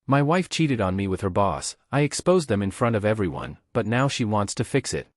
My wife cheated on me with her boss. I exposed them in front of everyone, but now she wants to fix it.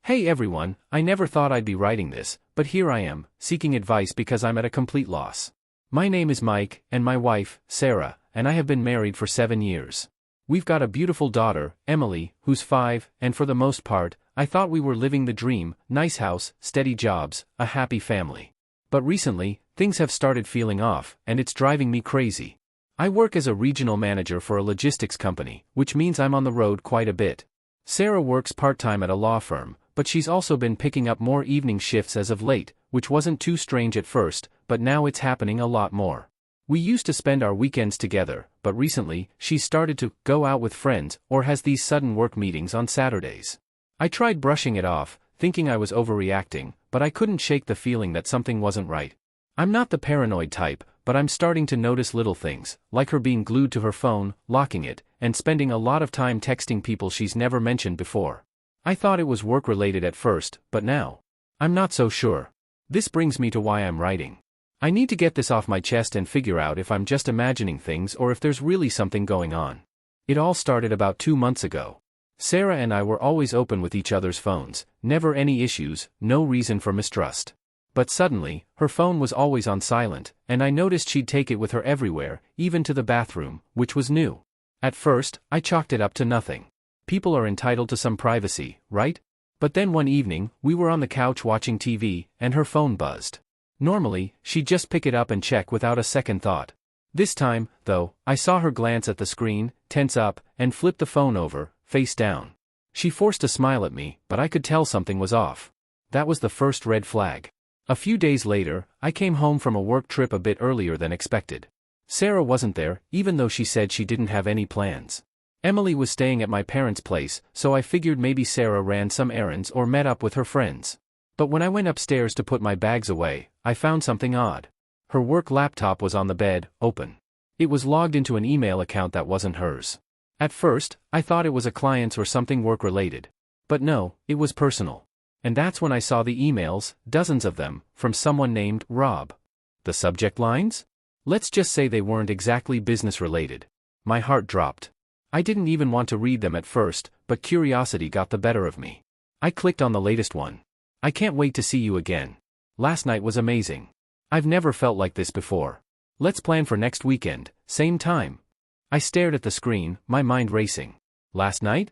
Hey everyone, I never thought I'd be writing this, but here I am, seeking advice because I'm at a complete loss. My name is Mike, and my wife, Sarah, and I have been married for 7 years. We've got a beautiful daughter, Emily, who's 5, and for the most part, I thought we were living the dream: nice house, steady jobs, a happy family. But recently, things have started feeling off, and it's driving me crazy. I work as a regional manager for a logistics company, which means I'm on the road quite a bit. Sarah works part-time at a law firm, but she's also been picking up more evening shifts as of late, which wasn't too strange at first, but now it's happening a lot more. We used to spend our weekends together, but recently, she's started to go out with friends or has these sudden work meetings on Saturdays. I tried brushing it off, thinking I was overreacting, but I couldn't shake the feeling that something wasn't right. I'm not the paranoid type, but I'm starting to notice little things, like her being glued to her phone, locking it, and spending a lot of time texting people she's never mentioned before. I thought it was work-related at first, but now, I'm not so sure. This brings me to why I'm writing. I need to get this off my chest and figure out if I'm just imagining things or if there's really something going on. It all started about 2 months ago. Sarah and I were always open with each other's phones, never any issues, no reason for mistrust. But suddenly, her phone was always on silent, and I noticed she'd take it with her everywhere, even to the bathroom, which was new. At first, I chalked it up to nothing. People are entitled to some privacy, right? But then one evening, we were on the couch watching TV, and her phone buzzed. Normally, she'd just pick it up and check without a second thought. This time, though, I saw her glance at the screen, tense up, and flip the phone over, face down. She forced a smile at me, but I could tell something was off. That was the first red flag. A few days later, I came home from a work trip a bit earlier than expected. Sarah wasn't there, even though she said she didn't have any plans. Emily was staying at my parents' place, so I figured maybe Sarah ran some errands or met up with her friends. But when I went upstairs to put my bags away, I found something odd. Her work laptop was on the bed, open. It was logged into an email account that wasn't hers. At first, I thought it was a client's or something work-related. But no, it was personal. And that's when I saw the emails, dozens of them, from someone named Rob. The subject lines? Let's just say they weren't exactly business-related. My heart dropped. I didn't even want to read them at first, but curiosity got the better of me. I clicked on the latest one. I can't wait to see you again. Last night was amazing. I've never felt like this before. Let's plan for next weekend, same time. I stared at the screen, my mind racing. Last night?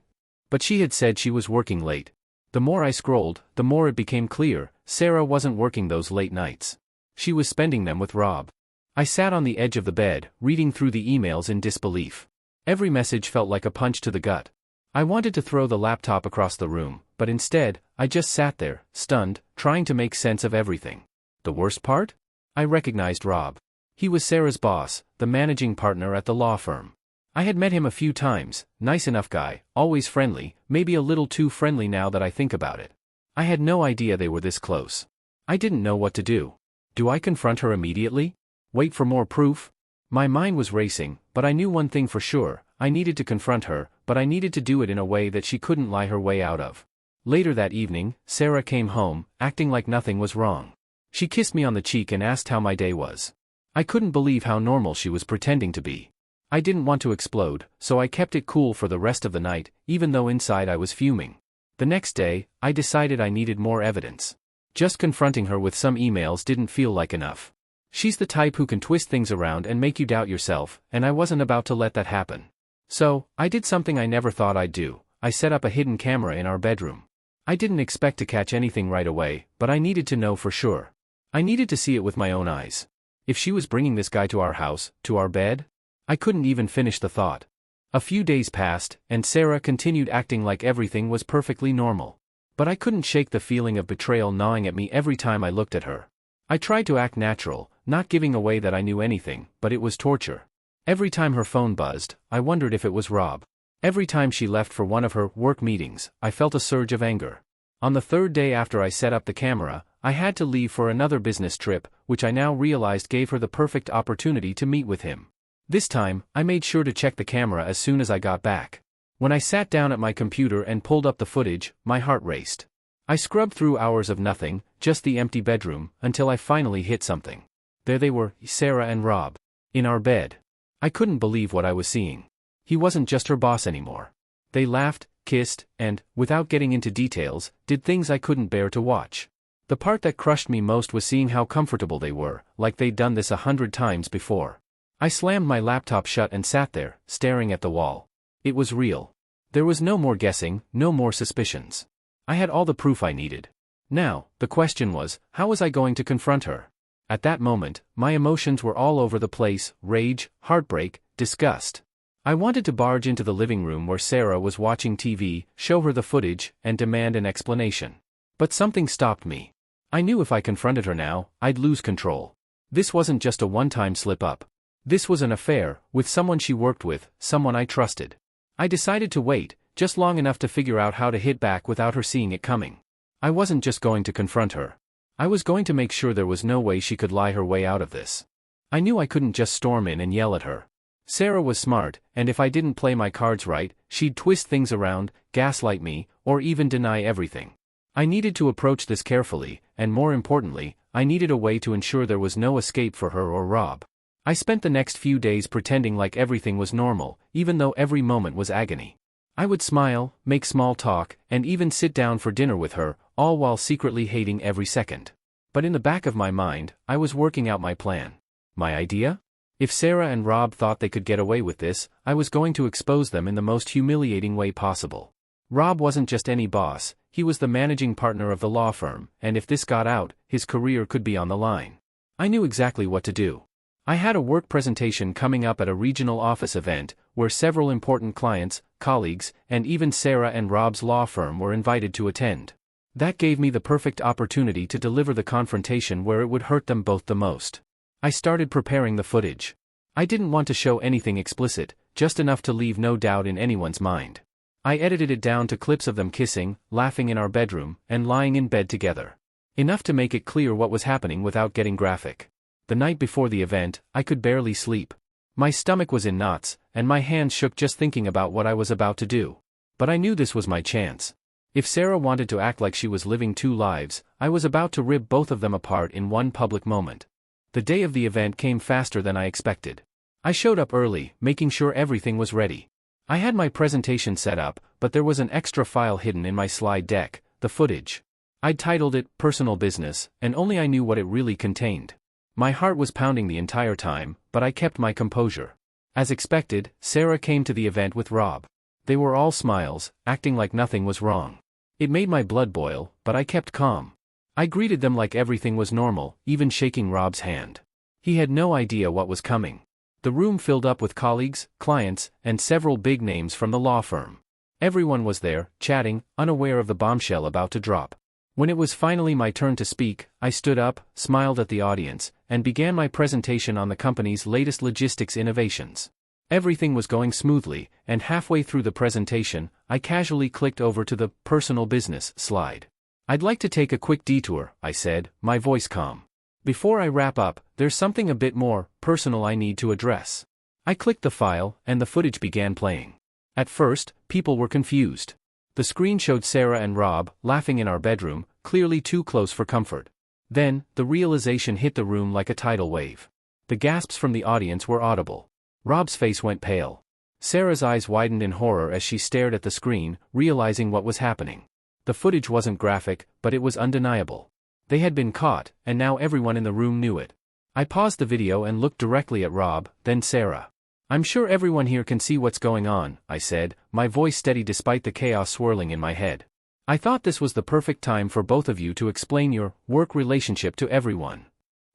But she had said she was working late. The more I scrolled, the more it became clear, Sarah wasn't working those late nights. She was spending them with Rob. I sat on the edge of the bed, reading through the emails in disbelief. Every message felt like a punch to the gut. I wanted to throw the laptop across the room, but instead, I just sat there, stunned, trying to make sense of everything. The worst part? I recognized Rob. He was Sarah's boss, the managing partner at the law firm. I had met him a few times, nice enough guy, always friendly, maybe a little too friendly now that I think about it. I had no idea they were this close. I didn't know what to do. Do I confront her immediately? Wait for more proof? My mind was racing, but I knew one thing for sure: I needed to confront her, but I needed to do it in a way that she couldn't lie her way out of. Later that evening, Sarah came home, acting like nothing was wrong. She kissed me on the cheek and asked how my day was. I couldn't believe how normal she was pretending to be. I didn't want to explode, so I kept it cool for the rest of the night, even though inside I was fuming. The next day, I decided I needed more evidence. Just confronting her with some emails didn't feel like enough. She's the type who can twist things around and make you doubt yourself, and I wasn't about to let that happen. So, I did something I never thought I'd do. I set up a hidden camera in our bedroom. I didn't expect to catch anything right away, but I needed to know for sure. I needed to see it with my own eyes. If she was bringing this guy to our house, to our bed? I couldn't even finish the thought. A few days passed, and Sarah continued acting like everything was perfectly normal. But I couldn't shake the feeling of betrayal gnawing at me every time I looked at her. I tried to act natural, not giving away that I knew anything, but it was torture. Every time her phone buzzed, I wondered if it was Rob. Every time she left for one of her work meetings, I felt a surge of anger. On the third day after I set up the camera, I had to leave for another business trip, which I now realized gave her the perfect opportunity to meet with him. This time, I made sure to check the camera as soon as I got back. When I sat down at my computer and pulled up the footage, my heart raced. I scrubbed through hours of nothing, just the empty bedroom, until I finally hit something. There they were, Sarah and Rob. In our bed. I couldn't believe what I was seeing. He wasn't just her boss anymore. They laughed, kissed, and, without getting into details, did things I couldn't bear to watch. The part that crushed me most was seeing how comfortable they were, like they'd done this 100 times before. I slammed my laptop shut and sat there, staring at the wall. It was real. There was no more guessing, no more suspicions. I had all the proof I needed. Now, the question was, how was I going to confront her? At that moment, my emotions were all over the place: rage, heartbreak, disgust. I wanted to barge into the living room where Sarah was watching TV, show her the footage, and demand an explanation. But something stopped me. I knew if I confronted her now, I'd lose control. This wasn't just a one-time slip-up. This was an affair, with someone she worked with, someone I trusted. I decided to wait, just long enough to figure out how to hit back without her seeing it coming. I wasn't just going to confront her. I was going to make sure there was no way she could lie her way out of this. I knew I couldn't just storm in and yell at her. Sarah was smart, and if I didn't play my cards right, she'd twist things around, gaslight me, or even deny everything. I needed to approach this carefully, and more importantly, I needed a way to ensure there was no escape for her or Rob. I spent the next few days pretending like everything was normal, even though every moment was agony. I would smile, make small talk, and even sit down for dinner with her, all while secretly hating every second. But in the back of my mind, I was working out my plan. My idea? If Sarah and Rob thought they could get away with this, I was going to expose them in the most humiliating way possible. Rob wasn't just any boss, he was the managing partner of the law firm, and if this got out, his career could be on the line. I knew exactly what to do. I had a work presentation coming up at a regional office event, where several important clients, colleagues, and even Sarah and Rob's law firm were invited to attend. That gave me the perfect opportunity to deliver the confrontation where it would hurt them both the most. I started preparing the footage. I didn't want to show anything explicit, just enough to leave no doubt in anyone's mind. I edited it down to clips of them kissing, laughing in our bedroom, and lying in bed together. Enough to make it clear what was happening without getting graphic. The night before the event, I could barely sleep. My stomach was in knots, and my hands shook just thinking about what I was about to do. But I knew this was my chance. If Sarah wanted to act like she was living two lives, I was about to rip both of them apart in one public moment. The day of the event came faster than I expected. I showed up early, making sure everything was ready. I had my presentation set up, but there was an extra file hidden in my slide deck, the footage. I'd titled it Personal Business, and only I knew what it really contained. My heart was pounding the entire time, but I kept my composure. As expected, Sarah came to the event with Rob. They were all smiles, acting like nothing was wrong. It made my blood boil, but I kept calm. I greeted them like everything was normal, even shaking Rob's hand. He had no idea what was coming. The room filled up with colleagues, clients, and several big names from the law firm. Everyone was there, chatting, unaware of the bombshell about to drop. When it was finally my turn to speak, I stood up, smiled at the audience, and began my presentation on the company's latest logistics innovations. Everything was going smoothly, and halfway through the presentation, I casually clicked over to the personal business slide. I'd like to take a quick detour, I said, my voice calm. Before I wrap up, there's something a bit more personal I need to address. I clicked the file, and the footage began playing. At first, people were confused. The screen showed Sarah and Rob, laughing in our bedroom, clearly too close for comfort. Then, the realization hit the room like a tidal wave. The gasps from the audience were audible. Rob's face went pale. Sarah's eyes widened in horror as she stared at the screen, realizing what was happening. The footage wasn't graphic, but it was undeniable. They had been caught, and now everyone in the room knew it. I paused the video and looked directly at Rob, then Sarah. "I'm sure everyone here can see what's going on," I said, my voice steady despite the chaos swirling in my head. "I thought this was the perfect time for both of you to explain your work relationship to everyone."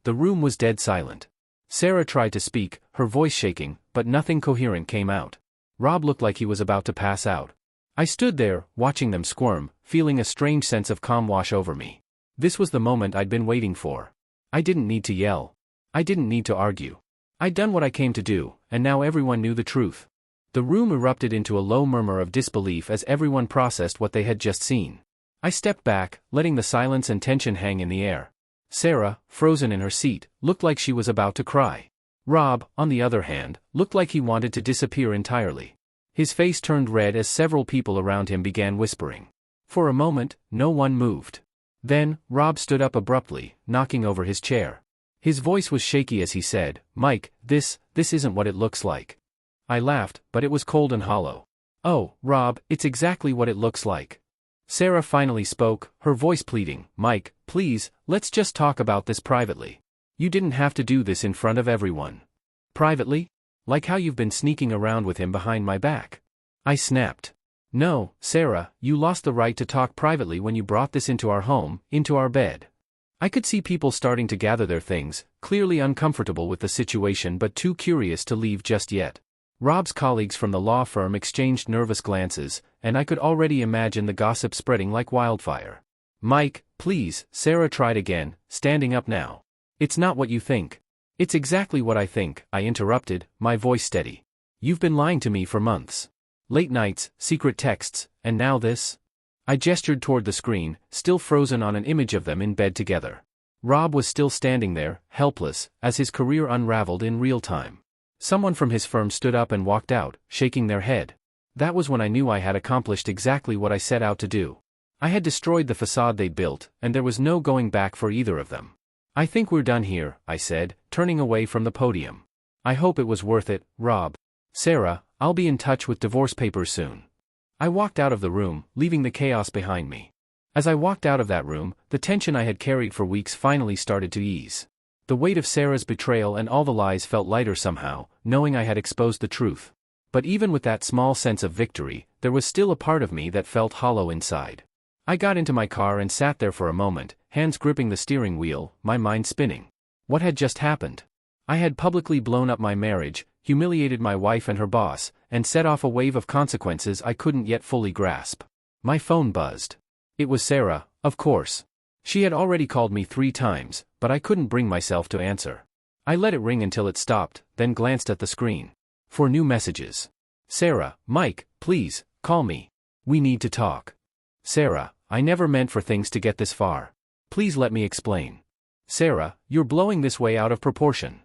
The room was dead silent. Sarah tried to speak, her voice shaking, but nothing coherent came out. Rob looked like he was about to pass out. I stood there, watching them squirm, feeling a strange sense of calm wash over me. This was the moment I'd been waiting for. I didn't need to yell. I didn't need to argue. I'd done what I came to do, and now everyone knew the truth. The room erupted into a low murmur of disbelief as everyone processed what they had just seen. I stepped back, letting the silence and tension hang in the air. Sarah, frozen in her seat, looked like she was about to cry. Rob, on the other hand, looked like he wanted to disappear entirely. His face turned red as several people around him began whispering. For a moment, no one moved. Then, Rob stood up abruptly, knocking over his chair. His voice was shaky as he said, "Mike, this isn't what it looks like." I laughed, but it was cold and hollow. Oh, Rob, it's exactly what it looks like. Sarah finally spoke, her voice pleading, Mike, please, let's just talk about this privately. You didn't have to do this in front of everyone. Privately? Like how you've been sneaking around with him behind my back. I snapped. No, Sarah, you lost the right to talk privately when you brought this into our home, into our bed. I could see people starting to gather their things, clearly uncomfortable with the situation but too curious to leave just yet. Rob's colleagues from the law firm exchanged nervous glances, and I could already imagine the gossip spreading like wildfire. Mike, please, Sarah tried again, standing up now. It's not what you think. It's exactly what I think, I interrupted, my voice steady. You've been lying to me for months. Late nights, secret texts, and now this? I gestured toward the screen, still frozen on an image of them in bed together. Rob was still standing there, helpless, as his career unraveled in real time. Someone from his firm stood up and walked out, shaking their head. That was when I knew I had accomplished exactly what I set out to do. I had destroyed the facade they'd built, and there was no going back for either of them. I think we're done here, I said, turning away from the podium. I hope it was worth it, Rob. Sarah, I'll be in touch with divorce papers soon. I walked out of the room, leaving the chaos behind me. As I walked out of that room, the tension I had carried for weeks finally started to ease. The weight of Sarah's betrayal and all the lies felt lighter somehow, knowing I had exposed the truth. But even with that small sense of victory, there was still a part of me that felt hollow inside. I got into my car and sat there for a moment, hands gripping the steering wheel, my mind spinning. What had just happened? I had publicly blown up my marriage, humiliated my wife and her boss, and set off a wave of consequences I couldn't yet fully grasp. My phone buzzed. It was Sarah, of course. She had already called me 3 times, but I couldn't bring myself to answer. I let it ring until it stopped, then glanced at the screen. For new messages. Sarah, Mike, please, call me. We need to talk. Sarah, I never meant for things to get this far. Please let me explain. Sarah, you're blowing this way out of proportion.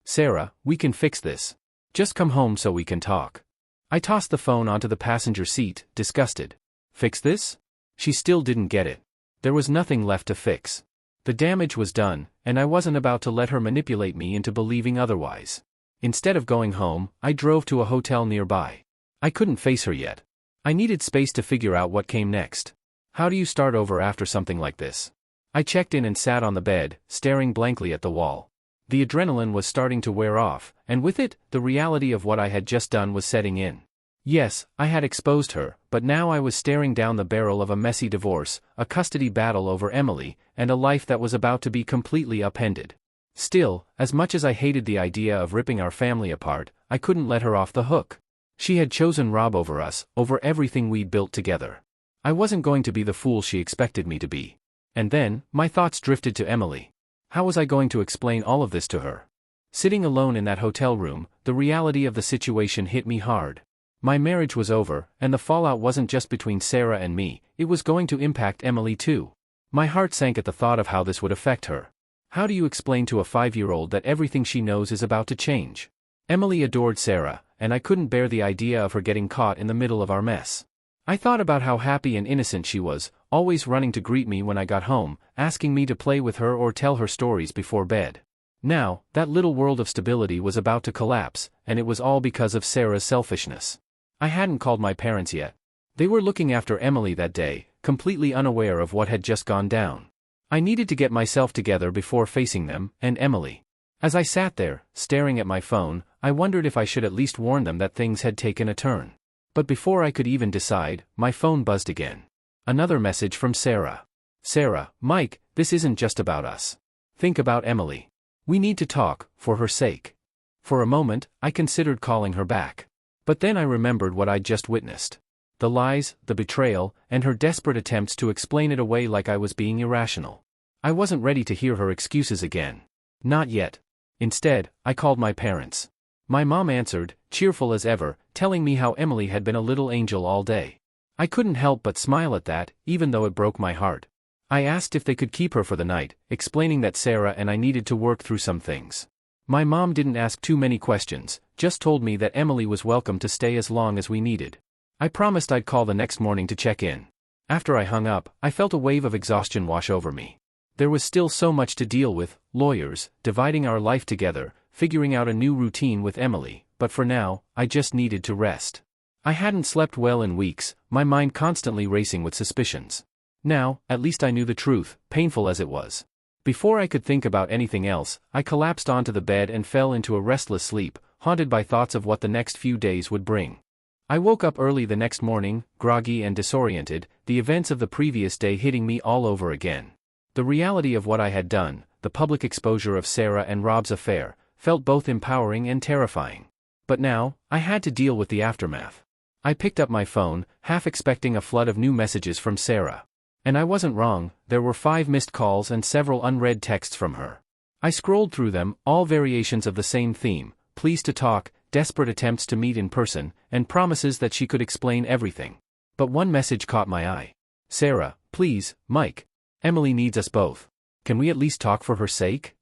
Sarah, we can fix this. Just come home so we can talk. I tossed the phone onto the passenger seat, disgusted. Fix this? She still didn't get it. There was nothing left to fix. The damage was done, and I wasn't about to let her manipulate me into believing otherwise. Instead of going home, I drove to a hotel nearby. I couldn't face her yet. I needed space to figure out what came next. How do you start over after something like this? I checked in and sat on the bed, staring blankly at the wall. The adrenaline was starting to wear off, and with it, the reality of what I had just done was setting in. Yes, I had exposed her, but now I was staring down the barrel of a messy divorce, a custody battle over Emily, and a life that was about to be completely upended. Still, as much as I hated the idea of ripping our family apart, I couldn't let her off the hook. She had chosen Rob over us, over everything we'd built together. I wasn't going to be the fool she expected me to be. And then, my thoughts drifted to Emily. How was I going to explain all of this to her? Sitting alone in that hotel room, the reality of the situation hit me hard. My marriage was over, and the fallout wasn't just between Sarah and me, it was going to impact Emily too. My heart sank at the thought of how this would affect her. How do you explain to a 5-year-old that everything she knows is about to change? Emily adored Sarah, and I couldn't bear the idea of her getting caught in the middle of our mess. I thought about how happy and innocent she was, always running to greet me when I got home, asking me to play with her or tell her stories before bed. Now, that little world of stability was about to collapse, and it was all because of Sarah's selfishness. I hadn't called my parents yet. They were looking after Emily that day, completely unaware of what had just gone down. I needed to get myself together before facing them, and Emily. As I sat there, staring at my phone, I wondered if I should at least warn them that things had taken a turn. But before I could even decide, my phone buzzed again. Another message from Sarah. Sarah, Mike, this isn't just about us. Think about Emily. We need to talk, for her sake. For a moment, I considered calling her back. But then I remembered what I'd just witnessed. The lies, the betrayal, and her desperate attempts to explain it away like I was being irrational. I wasn't ready to hear her excuses again. Not yet. Instead, I called my parents. My mom answered, cheerful as ever, telling me how Emily had been a little angel all day. I couldn't help but smile at that, even though it broke my heart. I asked if they could keep her for the night, explaining that Sarah and I needed to work through some things. My mom didn't ask too many questions, just told me that Emily was welcome to stay as long as we needed. I promised I'd call the next morning to check in. After I hung up, I felt a wave of exhaustion wash over me. There was still so much to deal with: lawyers, dividing our life together, figuring out a new routine with Emily, but for now, I just needed to rest. I hadn't slept well in weeks, my mind constantly racing with suspicions. Now, at least I knew the truth, painful as it was. Before I could think about anything else, I collapsed onto the bed and fell into a restless sleep, haunted by thoughts of what the next few days would bring. I woke up early the next morning, groggy and disoriented, the events of the previous day hitting me all over again. The reality of what I had done, the public exposure of Sarah and Rob's affair, felt both empowering and terrifying. But now, I had to deal with the aftermath. I picked up my phone, half expecting a flood of new messages from Sarah. And I wasn't wrong, there were 5 missed calls and several unread texts from her. I scrolled through them, all variations of the same theme, pleas to talk, desperate attempts to meet in person, and promises that she could explain everything. But one message caught my eye. Sarah, please, Mike. Emily needs us both. Can we at least talk for her sake?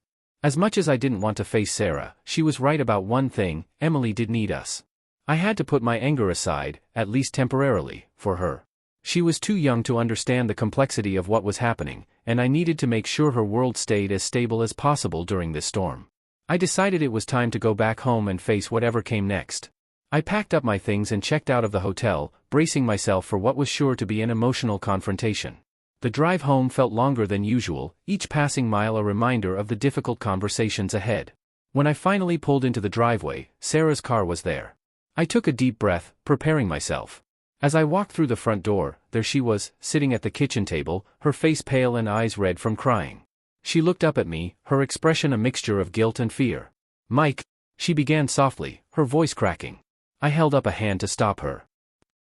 As much as I didn't want to face Sarah, she was right about one thing, Emily did need us. I had to put my anger aside, at least temporarily, for her. She was too young to understand the complexity of what was happening, and I needed to make sure her world stayed as stable as possible during this storm. I decided it was time to go back home and face whatever came next. I packed up my things and checked out of the hotel, bracing myself for what was sure to be an emotional confrontation. The drive home felt longer than usual, each passing mile a reminder of the difficult conversations ahead. When I finally pulled into the driveway, Sarah's car was there. I took a deep breath, preparing myself. As I walked through the front door, there she was, sitting at the kitchen table, her face pale and eyes red from crying. She looked up at me, her expression a mixture of guilt and fear. Mike, she began softly, her voice cracking. I held up a hand to stop her.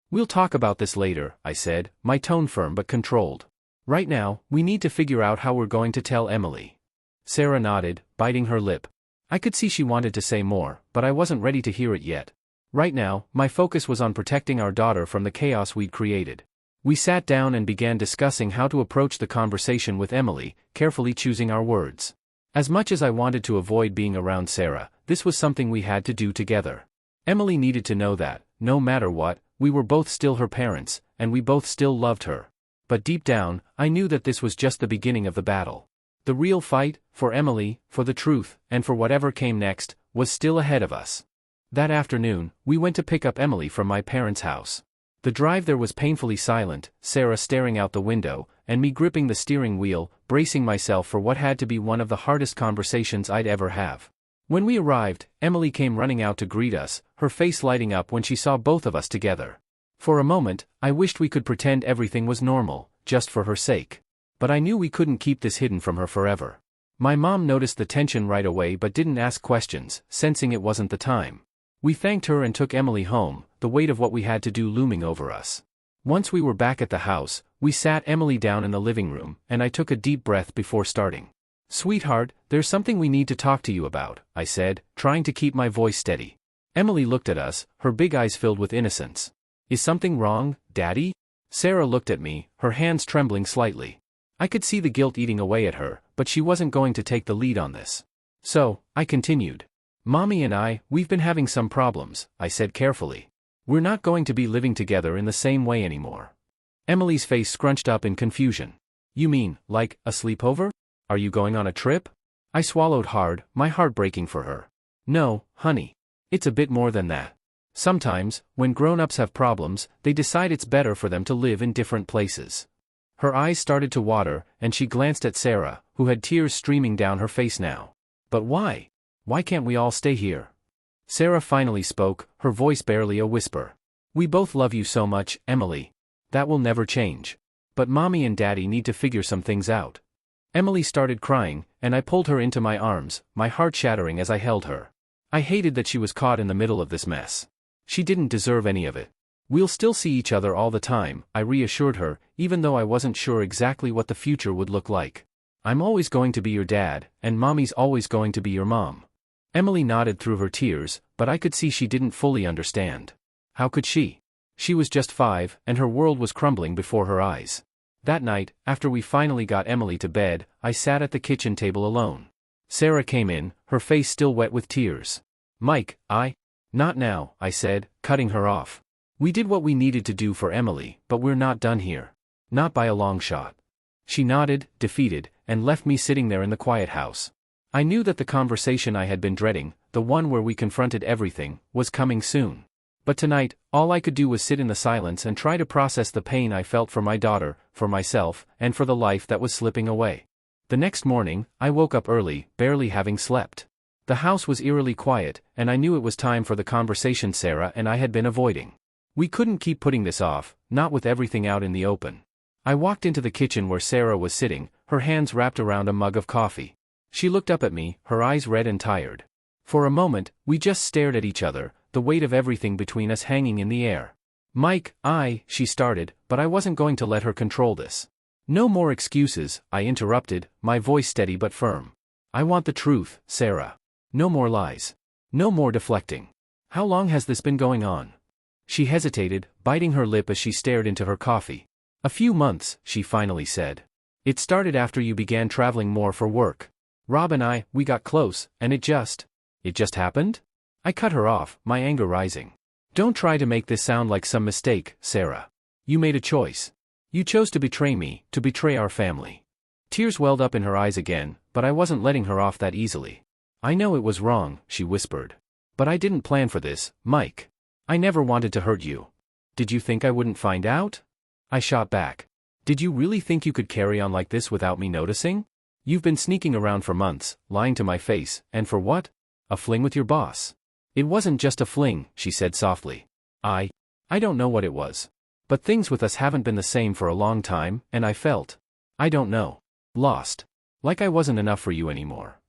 We'll talk about this later, I said, my tone firm but controlled. Right now, we need to figure out how we're going to tell Emily. Sarah nodded, biting her lip. I could see she wanted to say more, but I wasn't ready to hear it yet. Right now, my focus was on protecting our daughter from the chaos we'd created. We sat down and began discussing how to approach the conversation with Emily, carefully choosing our words. As much as I wanted to avoid being around Sarah, this was something we had to do together. Emily needed to know that, no matter what, we were both still her parents, and we both still loved her. But deep down, I knew that this was just the beginning of the battle. The real fight, for Emily, for the truth, and for whatever came next, was still ahead of us. That afternoon, we went to pick up Emily from my parents' house. The drive there was painfully silent, Sarah staring out the window, and me gripping the steering wheel, bracing myself for what had to be one of the hardest conversations I'd ever have. When we arrived, Emily came running out to greet us, her face lighting up when she saw both of us together. For a moment, I wished we could pretend everything was normal, just for her sake. But I knew we couldn't keep this hidden from her forever. My mom noticed the tension right away but didn't ask questions, sensing it wasn't the time. We thanked her and took Emily home, the weight of what we had to do looming over us. Once we were back at the house, we sat Emily down in the living room, and I took a deep breath before starting. Sweetheart, there's something we need to talk to you about, I said, trying to keep my voice steady. Emily looked at us, her big eyes filled with innocence. Is something wrong, Daddy? Sarah looked at me, her hands trembling slightly. I could see the guilt eating away at her, but she wasn't going to take the lead on this. So, I continued. Mommy and we've been having some problems, I said carefully. We're not going to be living together in the same way anymore. Emily's face scrunched up in confusion. You mean, like, a sleepover? Are you going on a trip? I swallowed hard, my heart breaking for her. No, honey. It's a bit more than that. Sometimes, when grown-ups have problems, they decide it's better for them to live in different places. Her eyes started to water, and she glanced at Sarah, who had tears streaming down her face now. But why? Why can't we all stay here? Sarah finally spoke, her voice barely a whisper. We both love you so much, Emily. That will never change. But Mommy and Daddy need to figure some things out. Emily started crying, and I pulled her into my arms, my heart shattering as I held her. I hated that she was caught in the middle of this mess. She didn't deserve any of it. We'll still see each other all the time, I reassured her, even though I wasn't sure exactly what the future would look like. I'm always going to be your dad, and Mommy's always going to be your mom. Emily nodded through her tears, but I could see she didn't fully understand. How could she? She was just 5, and her world was crumbling before her eyes. That night, after we finally got Emily to bed, I sat at the kitchen table alone. Sarah came in, her face still wet with tears. Mike, Not now, I said, cutting her off. We did what we needed to do for Emily, but we're not done here. Not by a long shot. She nodded, defeated, and left me sitting there in the quiet house. I knew that the conversation I had been dreading, the one where we confronted everything, was coming soon. But tonight, all I could do was sit in the silence and try to process the pain I felt for my daughter, for myself, and for the life that was slipping away. The next morning, I woke up early, barely having slept. The house was eerily quiet, and I knew it was time for the conversation Sarah and I had been avoiding. We couldn't keep putting this off, not with everything out in the open. I walked into the kitchen where Sarah was sitting, her hands wrapped around a mug of coffee. She looked up at me, her eyes red and tired. For a moment, we just stared at each other, the weight of everything between us hanging in the air. Mike, she started, but I wasn't going to let her control this. No more excuses, I interrupted, my voice steady but firm. I want the truth, Sarah. No more lies. No more deflecting. How long has this been going on? She hesitated, biting her lip as she stared into her coffee. A few months, she finally said. It started after you began traveling more for work. Rob and we got close, and it just happened? I cut her off, my anger rising. Don't try to make this sound like some mistake, Sarah. You made a choice. You chose to betray me, to betray our family. Tears welled up in her eyes again, but I wasn't letting her off that easily. I know it was wrong, she whispered. But I didn't plan for this, Mike. I never wanted to hurt you. Did you think I wouldn't find out? I shot back. Did you really think you could carry on like this without me noticing? You've been sneaking around for months, lying to my face, and for what? A fling with your boss. It wasn't just a fling, she said softly. I don't know what it was. But things with us haven't been the same for a long time, and I felt, I don't know, lost. Like I wasn't enough for you anymore.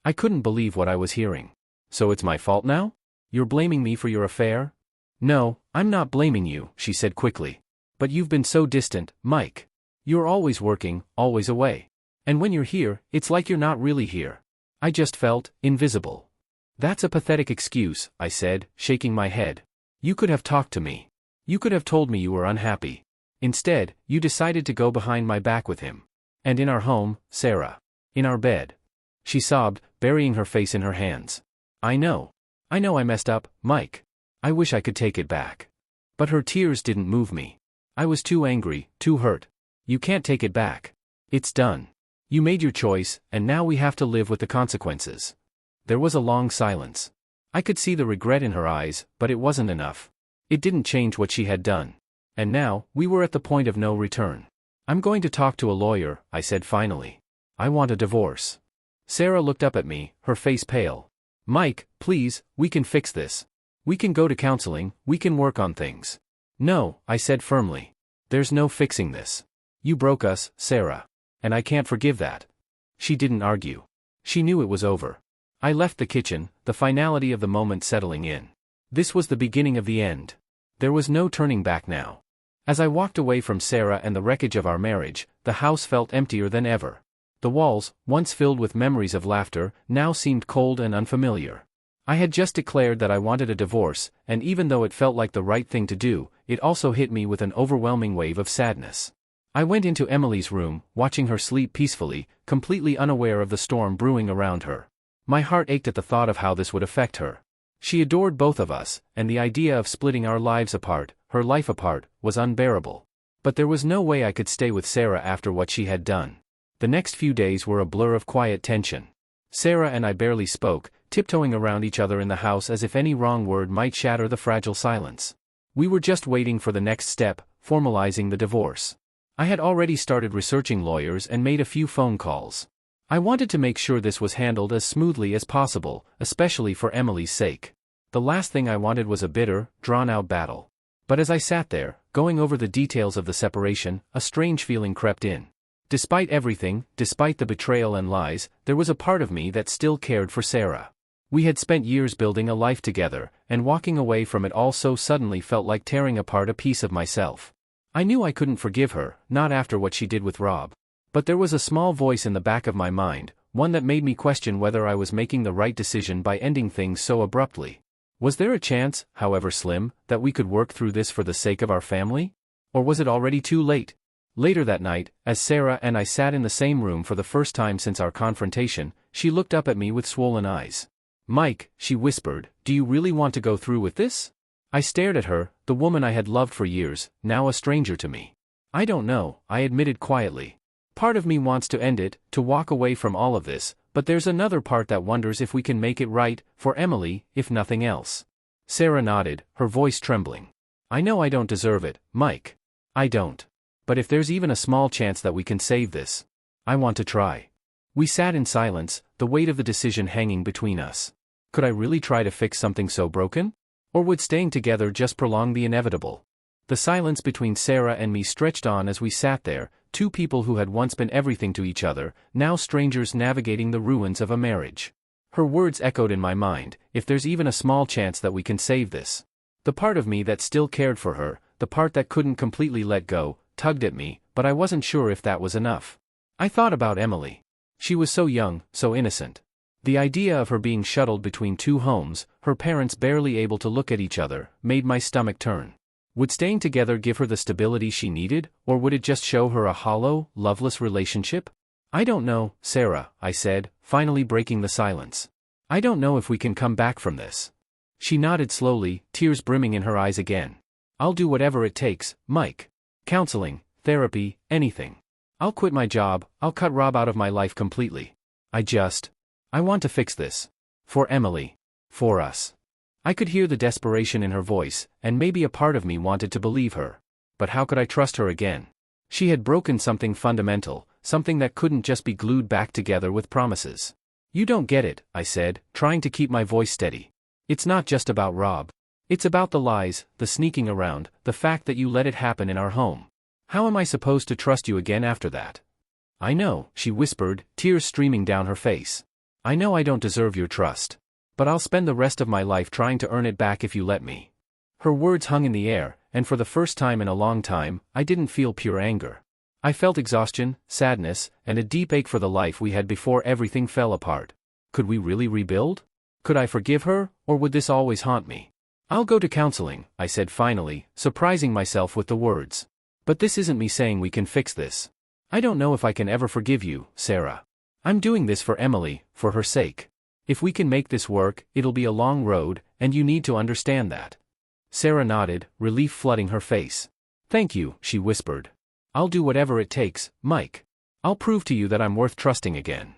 I couldn't believe what I was hearing. So it's my fault now? You're blaming me for your affair? No, I'm not blaming you, she said quickly. But you've been so distant, Mike. You're always working, always away. And when you're here, it's like you're not really here. I just felt invisible. That's a pathetic excuse, I said, shaking my head. You could have talked to me. You could have told me you were unhappy. Instead, you decided to go behind my back with him. And in our home, Sarah. In our bed. She sobbed, burying her face in her hands. I know I messed up, Mike. I wish I could take it back. But her tears didn't move me. I was too angry, too hurt. You can't take it back. It's done. You made your choice, and now we have to live with the consequences. There was a long silence. I could see the regret in her eyes, but it wasn't enough. It didn't change what she had done. And now, we were at the point of no return. I'm going to talk to a lawyer, I said finally. I want a divorce. Sarah looked up at me, her face pale. Mike, please, we can fix this. We can go to counseling, we can work on things. No, I said firmly. There's no fixing this. You broke us, Sarah. And I can't forgive that. She didn't argue. She knew it was over. I left the kitchen, the finality of the moment settling in. This was the beginning of the end. There was no turning back now. As I walked away from Sarah and the wreckage of our marriage, the house felt emptier than ever. The walls, once filled with memories of laughter, now seemed cold and unfamiliar. I had just declared that I wanted a divorce, and even though it felt like the right thing to do, it also hit me with an overwhelming wave of sadness. I went into Emily's room, watching her sleep peacefully, completely unaware of the storm brewing around her. My heart ached at the thought of how this would affect her. She adored both of us, and the idea of splitting our lives apart, her life apart, was unbearable. But there was no way I could stay with Sarah after what she had done. The next few days were a blur of quiet tension. Sarah and I barely spoke, tiptoeing around each other in the house as if any wrong word might shatter the fragile silence. We were just waiting for the next step, formalizing the divorce. I had already started researching lawyers and made a few phone calls. I wanted to make sure this was handled as smoothly as possible, especially for Emily's sake. The last thing I wanted was a bitter, drawn-out battle. But as I sat there, going over the details of the separation, a strange feeling crept in. Despite everything, despite the betrayal and lies, there was a part of me that still cared for Sarah. We had spent years building a life together, and walking away from it all so suddenly felt like tearing apart a piece of myself. I knew I couldn't forgive her, not after what she did with Rob. But there was a small voice in the back of my mind, one that made me question whether I was making the right decision by ending things so abruptly. Was there a chance, however slim, that we could work through this for the sake of our family? Or was it already too late? Later that night, as Sarah and I sat in the same room for the first time since our confrontation, she looked up at me with swollen eyes. Mike, she whispered, do you really want to go through with this? I stared at her, the woman I had loved for years, now a stranger to me. I don't know, I admitted quietly. Part of me wants to end it, to walk away from all of this, But there's another part that wonders if we can make it right, for Emily, if nothing else. Sarah nodded, her voice trembling. I know I don't deserve it, Mike. I don't. But if there's even a small chance that we can save this, I want to try. We sat in silence, the weight of the decision hanging between us. Could I really try to fix something so broken? Or would staying together just prolong the inevitable? The silence between Sarah and me stretched on as we sat there, two people who had once been everything to each other, now strangers navigating the ruins of a marriage. Her words echoed in my mind, if there's even a small chance that we can save this. The part of me that still cared for her, the part that couldn't completely let go, tugged at me, but I wasn't sure if that was enough. I thought about Emily. She was so young, so innocent. The idea of her being shuttled between two homes, her parents barely able to look at each other, made my stomach turn. Would staying together give her the stability she needed, or would it just show her a hollow, loveless relationship? I don't know, Sarah, I said, finally breaking the silence. I don't know if we can come back from this. She nodded slowly, tears brimming in her eyes again. I'll do whatever it takes, Mike. Counseling, therapy, anything. I'll quit my job, I'll cut Rob out of my life completely. I want to fix this. For Emily. For us. I could hear the desperation in her voice, and maybe a part of me wanted to believe her. But how could I trust her again? She had broken something fundamental, something that couldn't just be glued back together with promises. You don't get it, I said, trying to keep my voice steady. It's not just about Rob. It's about the lies, the sneaking around, the fact that you let it happen in our home. How am I supposed to trust you again after that? I know, she whispered, tears streaming down her face. I know I don't deserve your trust. But I'll spend the rest of my life trying to earn it back if you let me. Her words hung in the air, and for the first time in a long time, I didn't feel pure anger. I felt exhaustion, sadness, and a deep ache for the life we had before everything fell apart. Could we really rebuild? Could I forgive her, or would this always haunt me? I'll go to counseling, I said finally, surprising myself with the words. But this isn't me saying we can fix this. I don't know if I can ever forgive you, Sarah. I'm doing this for Emily, for her sake. If we can make this work, it'll be a long road, and you need to understand that. Sarah nodded, relief flooding her face. Thank you, she whispered. I'll do whatever it takes, Mike. I'll prove to you that I'm worth trusting again.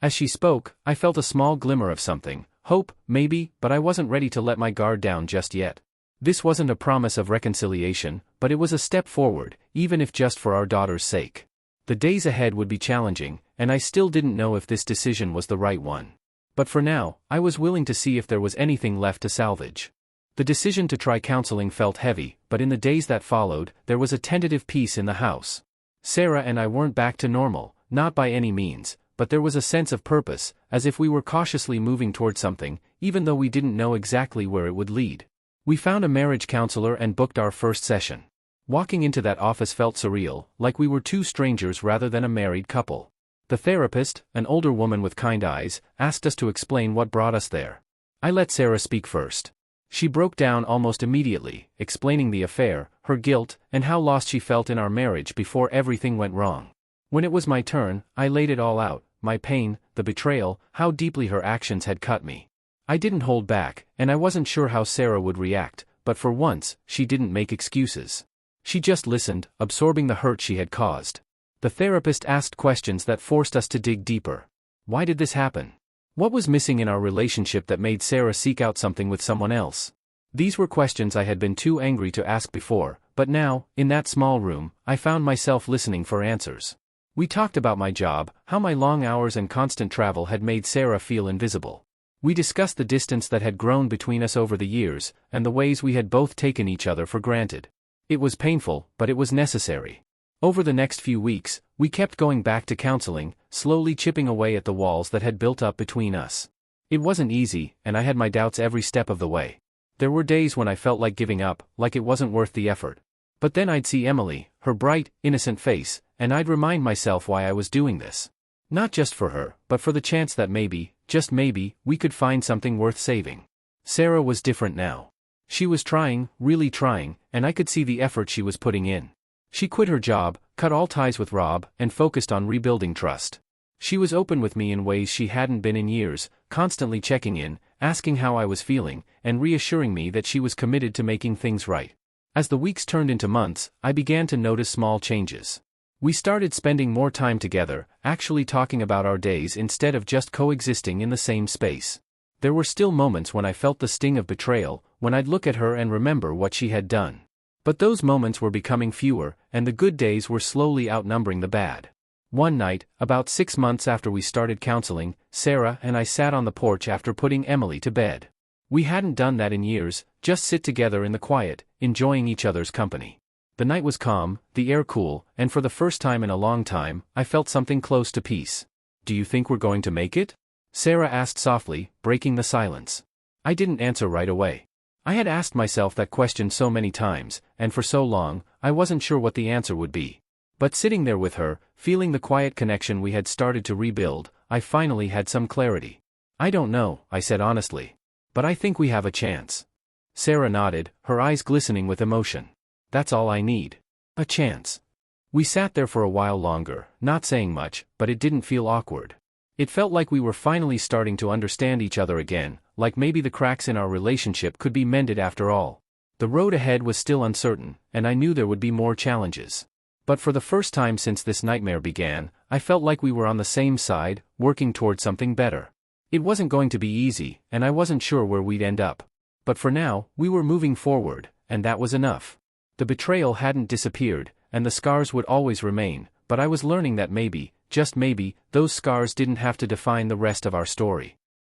As she spoke, I felt a small glimmer of something, hope, maybe, but I wasn't ready to let my guard down just yet. This wasn't a promise of reconciliation, but it was a step forward, even if just for our daughter's sake. The days ahead would be challenging, and I still didn't know if this decision was the right one. But for now, I was willing to see if there was anything left to salvage. The decision to try counseling felt heavy, but in the days that followed, there was a tentative peace in the house. Sarah and I weren't back to normal, not by any means, but there was a sense of purpose, as if we were cautiously moving toward something, even though we didn't know exactly where it would lead. We found a marriage counselor and booked our first session. Walking into that office felt surreal, like we were two strangers rather than a married couple. The therapist, an older woman with kind eyes, asked us to explain what brought us there. I let Sarah speak first. She broke down almost immediately, explaining the affair, her guilt, and how lost she felt in our marriage before everything went wrong. When it was my turn, I laid it all out, my pain, the betrayal, how deeply her actions had cut me. I didn't hold back, and I wasn't sure how Sarah would react, but for once, she didn't make excuses. She just listened, absorbing the hurt she had caused. The therapist asked questions that forced us to dig deeper. Why did this happen? What was missing in our relationship that made Sarah seek out something with someone else? These were questions I had been too angry to ask before, but now, in that small room, I found myself listening for answers. We talked about my job, how my long hours and constant travel had made Sarah feel invisible. We discussed the distance that had grown between us over the years, and the ways we had both taken each other for granted. It was painful, but it was necessary. Over the next few weeks, we kept going back to counseling, slowly chipping away at the walls that had built up between us. It wasn't easy, and I had my doubts every step of the way. There were days when I felt like giving up, like it wasn't worth the effort. But then I'd see Emily, her bright, innocent face, and I'd remind myself why I was doing this. Not just for her, but for the chance that maybe, just maybe, we could find something worth saving. Sarah was different now. She was trying, really trying, and I could see the effort she was putting in. She quit her job, cut all ties with Rob, and focused on rebuilding trust. She was open with me in ways she hadn't been in years, constantly checking in, asking how I was feeling, and reassuring me that she was committed to making things right. As the weeks turned into months, I began to notice small changes. We started spending more time together, actually talking about our days instead of just coexisting in the same space. There were still moments when I felt the sting of betrayal, when I'd look at her and remember what she had done. But those moments were becoming fewer, and the good days were slowly outnumbering the bad. One night, about 6 months after we started counseling, Sarah and I sat on the porch after putting Emily to bed. We hadn't done that in years, just sit together in the quiet, enjoying each other's company. The night was calm, the air cool, and for the first time in a long time, I felt something close to peace. "Do you think we're going to make it?" Sarah asked softly, breaking the silence. I didn't answer right away. I had asked myself that question so many times, and for so long, I wasn't sure what the answer would be. But sitting there with her, feeling the quiet connection we had started to rebuild, I finally had some clarity. "I don't know," I said honestly. "But I think we have a chance." Sarah nodded, her eyes glistening with emotion. "That's all I need. A chance." We sat there for a while longer, not saying much, but it didn't feel awkward. It felt like we were finally starting to understand each other again, like maybe the cracks in our relationship could be mended after all. The road ahead was still uncertain, and I knew there would be more challenges. But for the first time since this nightmare began, I felt like we were on the same side, working toward something better. It wasn't going to be easy, and I wasn't sure where we'd end up. But for now, we were moving forward, and that was enough. The betrayal hadn't disappeared, and the scars would always remain, but I was learning that maybe, just maybe, those scars didn't have to define the rest of our story.